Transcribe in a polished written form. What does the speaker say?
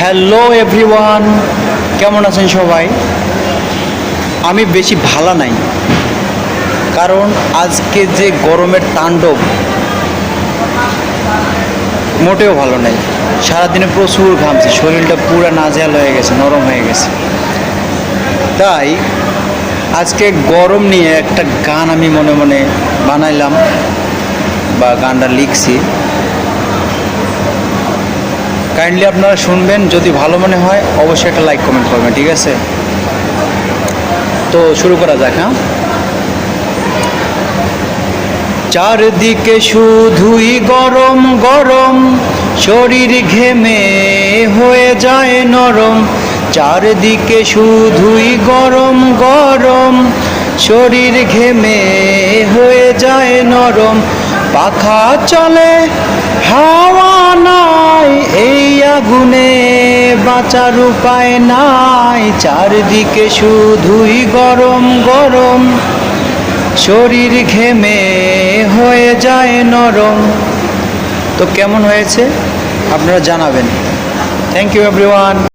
Hello everyone, কেমন আছেন সবাই? আমি বেশি ভালো নাই, কারণ আজকে যে গরমের তাণ্ডব মোটেও ভালো নাই। সারাদিনে প্রচুর ঘামছি, শরীরটা পুরো নাজেহাল হয়ে গেছে, নরম হয়ে গেছে। তাই আজকে গরম নিয়ে একটা গান আমি মনে মনে বানাইলাম বা গানটা লিখছি। কাইন্ডলি আপনারা শুনবেন, যদি ভালো মনে হয় অবশ্যই একটা লাইক কমেন্ট করবেন, ঠিক আছে? তো শুরু করা যাক। হ্যাঁ, চারদিকে শুধুই গরম গরম, শরীর ঘেমে হয়ে যায় নরম। চারদিকে শুধুই গরম গরম, শরীর ঘেমে হয়ে যায় নরম। পাখা চলে হাওয়া নাই, এই আগুনে বাঁচার উপায় নাই। চারদিকে শুধুই গরম গরম, শরীর ঘেমে হয়ে যায় নরম। তো কেমন হয়েছে আপনারা জানাবেন। Thank you everyone.